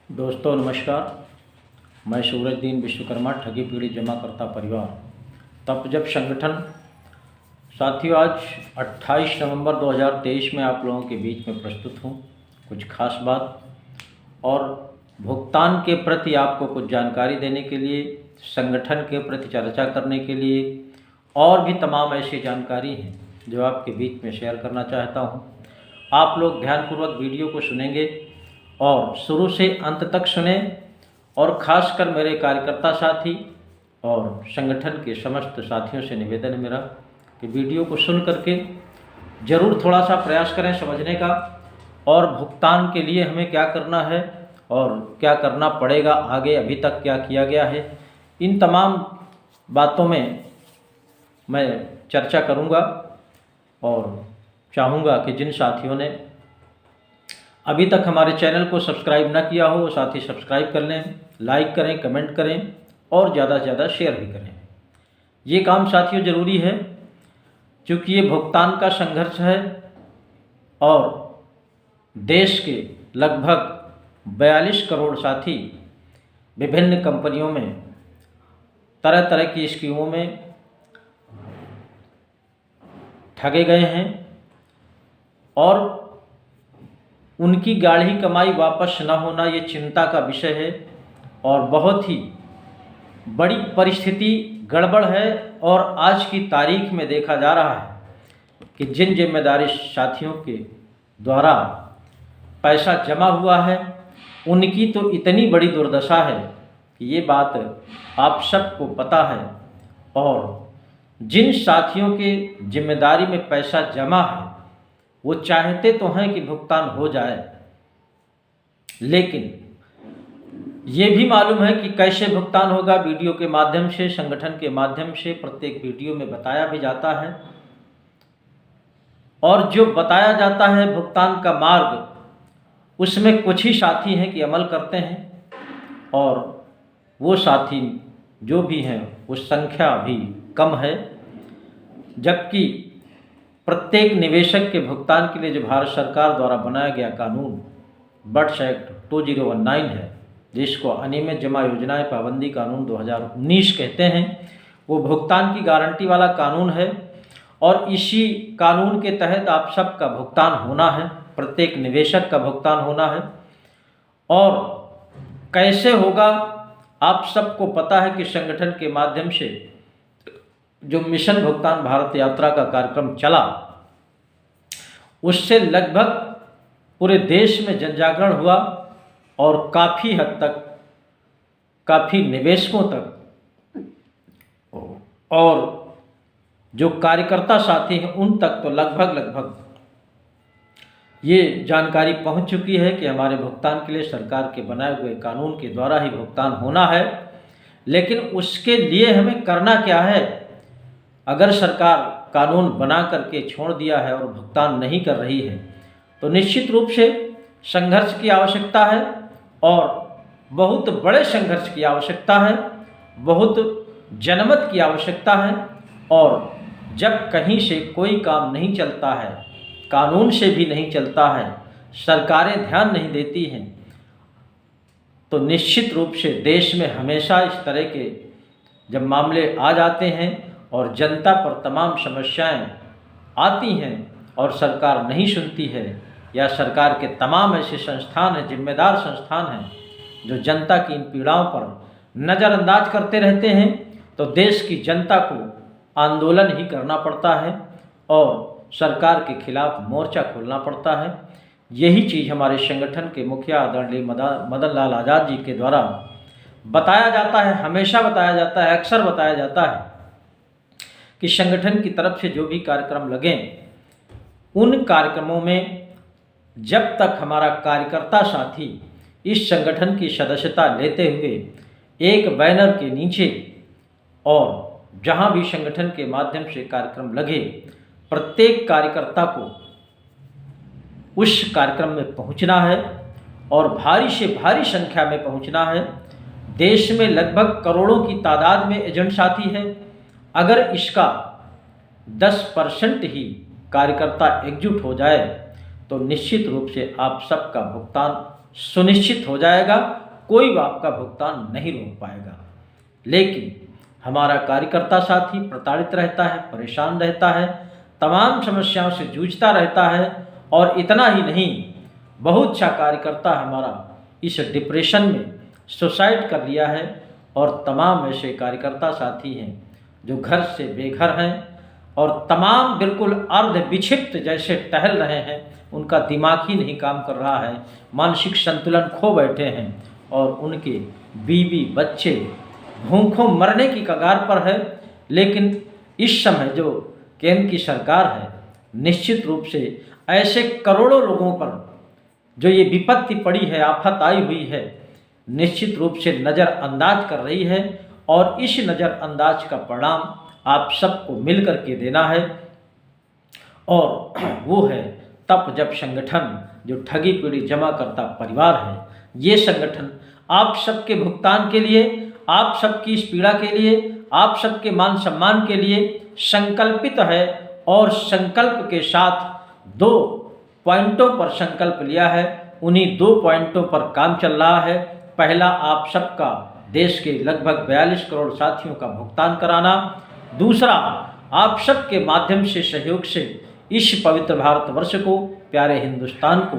दोस्तों नमस्कार। मैं सूरजदीन विश्वकर्मा ठगी पीड़ित जमाकर्ता परिवार तप जब संगठन साथियों आज 28 नवंबर 2023 में आप लोगों के बीच में प्रस्तुत हूँ कुछ खास बात और भुगतान के प्रति आपको कुछ जानकारी देने के लिए, संगठन के प्रति चर्चा करने के लिए और भी तमाम ऐसी जानकारी हैं जो आपके बीच में शेयर करना चाहता हूँ। आप लोग ध्यानपूर्वक वीडियो को सुनेंगे और शुरू से अंत तक सुने और ख़ासकर मेरे कार्यकर्ता साथी और संगठन के समस्त साथियों से निवेदन है मेरा कि वीडियो को सुन करके ज़रूर थोड़ा सा प्रयास करें समझने का और भुगतान के लिए हमें क्या करना है और क्या करना पड़ेगा, आगे अभी तक क्या किया गया है, इन तमाम बातों में मैं चर्चा करूंगा और चाहूँगा कि जिन साथियों ने अभी तक हमारे चैनल को सब्सक्राइब ना किया हो वो साथी सब्सक्राइब कर लें, लाइक करें, कमेंट करें और ज़्यादा से ज़्यादा शेयर भी करें। ये काम साथियों ज़रूरी है क्योंकि ये भुगतान का संघर्ष है और देश के लगभग 42 करोड़ साथी विभिन्न कंपनियों में तरह तरह की स्कीमों में ठगे गए हैं और उनकी गाढ़ी कमाई वापस न होना ये चिंता का विषय है और बहुत ही बड़ी परिस्थिति गड़बड़ है। और आज की तारीख में देखा जा रहा है कि जिन जिम्मेदारी साथियों के द्वारा पैसा जमा हुआ है उनकी तो इतनी बड़ी दुर्दशा है कि ये बात आप सबको पता है। और जिन साथियों के जिम्मेदारी में पैसा जमा है वो चाहते तो हैं कि भुगतान हो जाए, लेकिन ये भी मालूम है कि कैसे भुगतान होगा। वीडियो के माध्यम से, संगठन के माध्यम से प्रत्येक वीडियो में बताया भी जाता है और जो बताया जाता है भुगतान का मार्ग उसमें कुछ ही साथी हैं कि अमल करते हैं और वो साथी जो भी हैं उस संख्या भी कम है। जबकि प्रत्येक निवेशक के भुगतान के लिए जो भारत सरकार द्वारा बनाया गया कानून बट्स एक्ट 2019 है, जिसको अनियमित जमा योजनाएं पाबंदी कानून 2019 कहते हैं, वो भुगतान की गारंटी वाला कानून है और इसी कानून के तहत आप सबका भुगतान होना है, प्रत्येक निवेशक का भुगतान होना है। और कैसे होगा आप सबको पता है कि संगठन के माध्यम से जो मिशन भुगतान भारत यात्रा का कार्यक्रम चला उससे लगभग पूरे देश में जनजागरण हुआ और काफ़ी हद तक काफ़ी निवेशकों तक और जो कार्यकर्ता साथी हैं उन तक तो लगभग ये जानकारी पहुंच चुकी है कि हमारे भुगतान के लिए सरकार के बनाए हुए कानून के द्वारा ही भुगतान होना है। लेकिन उसके लिए हमें करना क्या है? अगर सरकार कानून बना करके छोड़ दिया है और भुगतान नहीं कर रही है तो निश्चित रूप से संघर्ष की आवश्यकता है और बहुत बड़े संघर्ष की आवश्यकता है, बहुत जनमत की आवश्यकता है। और जब कहीं से कोई काम नहीं चलता है, कानून से भी नहीं चलता है, सरकारें ध्यान नहीं देती हैं, तो निश्चित रूप से देश में हमेशा इस तरह के जब मामले आ जाते हैं और जनता पर तमाम समस्याएं आती हैं और सरकार नहीं सुनती है, या सरकार के तमाम ऐसे संस्थान हैं, जिम्मेदार संस्थान हैं जो जनता की इन पीड़ाओं पर नज़रअंदाज करते रहते हैं, तो देश की जनता को आंदोलन ही करना पड़ता है और सरकार के खिलाफ मोर्चा खोलना पड़ता है। यही चीज़ हमारे संगठन के मुखिया आदरणीय मदन लाल आज़ाद जी के द्वारा बताया जाता है, हमेशा बताया जाता है, अक्सर बताया जाता है कि संगठन की तरफ से जो भी कार्यक्रम लगें उन कार्यक्रमों में जब तक हमारा कार्यकर्ता साथी इस संगठन की सदस्यता लेते हुए एक बैनर के नीचे और जहां भी संगठन के माध्यम से कार्यक्रम लगे प्रत्येक कार्यकर्ता को उस कार्यक्रम में पहुंचना है और भारी से भारी संख्या में पहुंचना है। देश में लगभग करोड़ों की तादाद में एजेंट साथी है। अगर इसका 10% ही कार्यकर्ता एकजुट हो जाए तो निश्चित रूप से आप सबका भुगतान सुनिश्चित हो जाएगा, कोई आपका भुगतान नहीं रोक पाएगा। लेकिन हमारा कार्यकर्ता साथी प्रताड़ित रहता है, परेशान रहता है, तमाम समस्याओं से जूझता रहता है। और इतना ही नहीं, बहुत सा कार्यकर्ता हमारा इस डिप्रेशन में सुसाइड कर लिया है। और तमाम ऐसे कार्यकर्ता साथी हैं जो घर से बेघर हैं और तमाम बिल्कुल अर्ध विक्षिप्त जैसे टहल रहे हैं, उनका दिमाग ही नहीं काम कर रहा है, मानसिक संतुलन खो बैठे हैं और उनके बीवी बच्चे भूखों मरने की कगार पर है। लेकिन इस समय जो केंद्र की सरकार है, निश्चित रूप से ऐसे करोड़ों लोगों पर जो ये विपत्ति पड़ी है, आफत आई हुई है, निश्चित रूप से नज़रअंदाज कर रही है। और इस नज़रअंदाज का परिणाम आप सबको मिल कर के देना है। और वो है तब जब संगठन जो ठगी पीढ़ी जमा करता परिवार है, ये संगठन आप सबके भुगतान के लिए, आप सबकी इस पीड़ा के लिए, आप सबके मान सम्मान के लिए संकल्पित है। और संकल्प के साथ 2 पॉइंटों पर संकल्प लिया है, उन्हीं 2 पॉइंटों पर काम चल रहा है। पहला, आप सबका देश के लगभग 42 करोड़ साथियों का भुगतान कराना। दूसरा, आप सबके माध्यम से, सहयोग से इस पवित्र भारतवर्ष को, प्यारे हिंदुस्तान को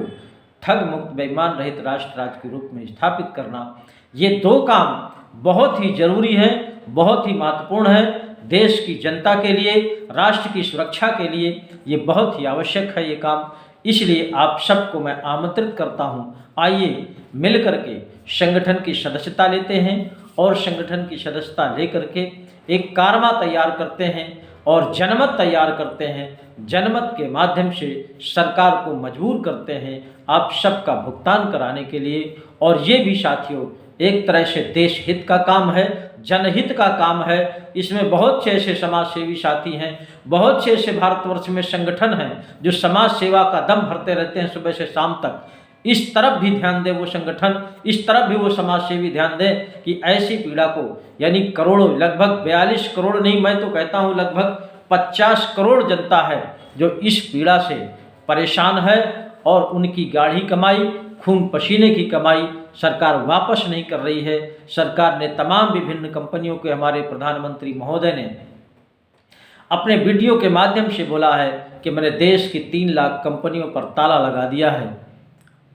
ठग मुक्त बेईमान रहित राष्ट्र राज्य के रूप में स्थापित करना। ये 2 काम बहुत ही जरूरी है, बहुत ही महत्वपूर्ण है। देश की जनता के लिए, राष्ट्र की सुरक्षा के लिए ये बहुत ही आवश्यक है ये काम। इसलिए आप सबको मैं आमंत्रित करता हूँ, आइए मिल करके संगठन की सदस्यता लेते हैं और संगठन की सदस्यता लेकर के एक कारवा तैयार करते हैं और जनमत तैयार करते हैं। जनमत के माध्यम से सरकार को मजबूर करते हैं आप सबका भुगतान कराने के लिए। और ये भी साथियों एक तरह से देश हित का काम है, जनहित का काम है। इसमें बहुत से ऐसे समाज सेवी साथी हैं, बहुत से ऐसे भारतवर्ष में संगठन हैं जो समाज सेवा का दम भरते रहते हैं सुबह से शाम तक। इस तरफ भी ध्यान दे वो संगठन, इस तरफ भी वो समाज सेवी ध्यान दें कि ऐसी पीड़ा को, यानी करोड़ों, लगभग 42 करोड़ नहीं, मैं तो कहता हूँ लगभग 50 करोड़ जनता है जो इस पीड़ा से परेशान है। और उनकी गाढ़ी कमाई, खून पसीने की कमाई सरकार वापस नहीं कर रही है। सरकार ने तमाम विभिन्न कंपनियों के, हमारे प्रधानमंत्री महोदय ने अपने वीडियो के माध्यम से बोला है कि मैंने देश की 3 लाख कंपनियों पर ताला लगा दिया है।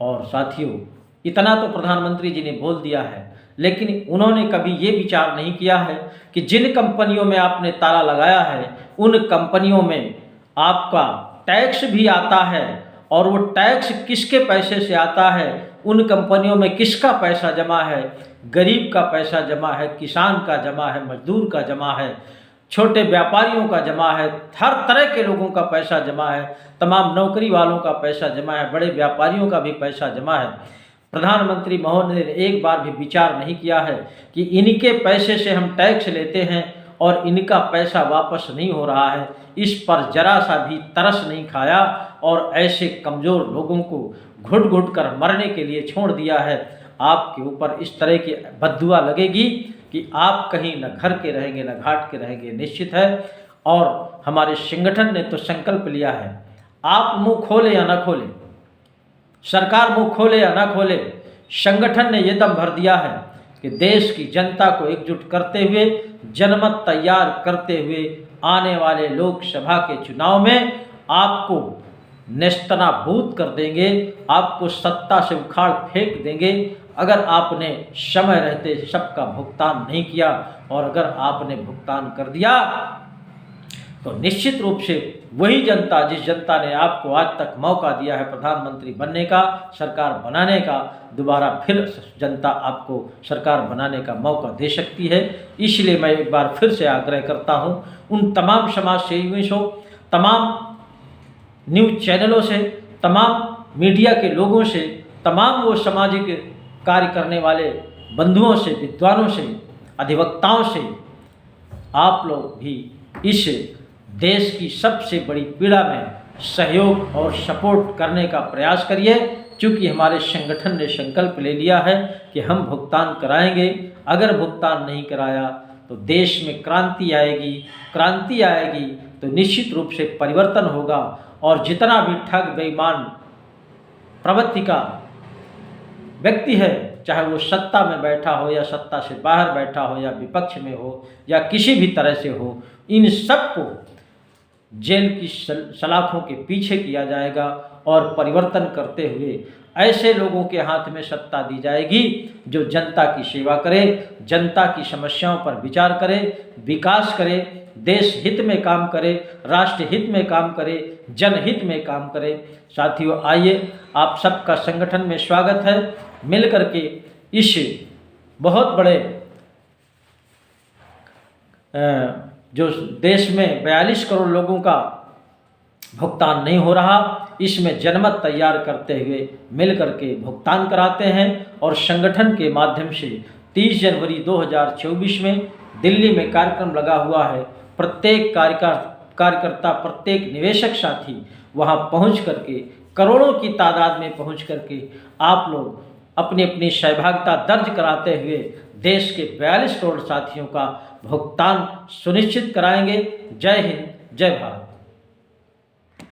और साथियों, इतना तो प्रधानमंत्री जी ने बोल दिया है, लेकिन उन्होंने कभी ये विचार नहीं किया है कि जिन कंपनियों में आपने ताला लगाया है, उन कंपनियों में आपका टैक्स भी आता है। और वो टैक्स किसके पैसे से आता है, उन कंपनियों में किसका पैसा जमा है? गरीब का पैसा जमा है, किसान का जमा है, मजदूर का जमा है, छोटे व्यापारियों का जमा है, हर तरह के लोगों का पैसा जमा है, तमाम नौकरी वालों का पैसा जमा है, बड़े व्यापारियों का भी पैसा जमा है। प्रधानमंत्री महोदय ने एक बार भी विचार नहीं किया है कि इनके पैसे से हम टैक्स लेते हैं और इनका पैसा वापस नहीं हो रहा है। इस पर जरा सा भी तरस नहीं खाया और ऐसे कमज़ोर लोगों को घुट घुट कर मरने के लिए छोड़ दिया है। आपके ऊपर इस तरह की बद्दुआ लगेगी कि आप कहीं न घर के रहेंगे न घाट के रहेंगे, निश्चित है। और हमारे संगठन ने तो संकल्प लिया है, आप मुंह खोले या न खोले, सरकार मुंह खोले या न खोले, संगठन ने ये दम भर दिया है कि देश की जनता को एकजुट करते हुए, जनमत तैयार करते हुए आने वाले लोकसभा के चुनाव में आपको नेस्तनाबूद कर देंगे, आपको सत्ता से उखाड़ फेंक देंगे अगर आपने समय रहते सबका भुगतान नहीं किया। और अगर आपने भुगतान कर दिया तो निश्चित रूप से वही जनता, जिस जनता ने आपको आज तक मौका दिया है प्रधानमंत्री बनने का, सरकार बनाने का, दोबारा फिर जनता आपको सरकार बनाने का मौका दे सकती है। इसलिए मैं एक बार फिर से आग्रह करता हूं उन तमाम समाज सेवियों से, तमाम न्यूज़ चैनलों से, तमाम मीडिया के लोगों से, तमाम वो सामाजिक कार्य करने वाले बंधुओं से, विद्वानों से, अधिवक्ताओं से, आप लोग भी इस देश की सबसे बड़ी पीड़ा में सहयोग और सपोर्ट करने का प्रयास करिए। क्योंकि हमारे संगठन ने संकल्प ले लिया है कि हम भुगतान कराएंगे। अगर भुगतान नहीं कराया तो देश में क्रांति आएगी, क्रांति आएगी तो निश्चित रूप से परिवर्तन होगा। और जितना भी ठग बेईमान प्रवृत्ति का व्यक्ति है, चाहे वो सत्ता में बैठा हो या सत्ता से बाहर बैठा हो या विपक्ष में हो या किसी भी तरह से हो, इन सबको जेल की सलाखों के पीछे किया जाएगा और परिवर्तन करते हुए ऐसे लोगों के हाथ में सत्ता दी जाएगी जो जनता की सेवा करे, जनता की समस्याओं पर विचार करे, विकास करे, देश हित में काम करे, राष्ट्र हित में काम करे, जनहित में काम करे। साथियों, आइए आप सबका संगठन में स्वागत है। मिल करके इस बहुत बड़े जो देश में 42 करोड़ लोगों का भुगतान नहीं हो रहा, इसमें जनमत तैयार करते हुए मिल करके भुगतान कराते हैं और संगठन के माध्यम से 30 जनवरी 2024 में दिल्ली में कार्यक्रम लगा हुआ है। प्रत्येक कार्यकर्ता, प्रत्येक निवेशक साथी वहां पहुंच करके, करोड़ों की तादाद में पहुंच करके आप लोग अपनी अपनी सहभागिता दर्ज कराते हुए देश के 42 करोड़ साथियों का भुगतान सुनिश्चित कराएंगे। जय हिंद, जय भारत।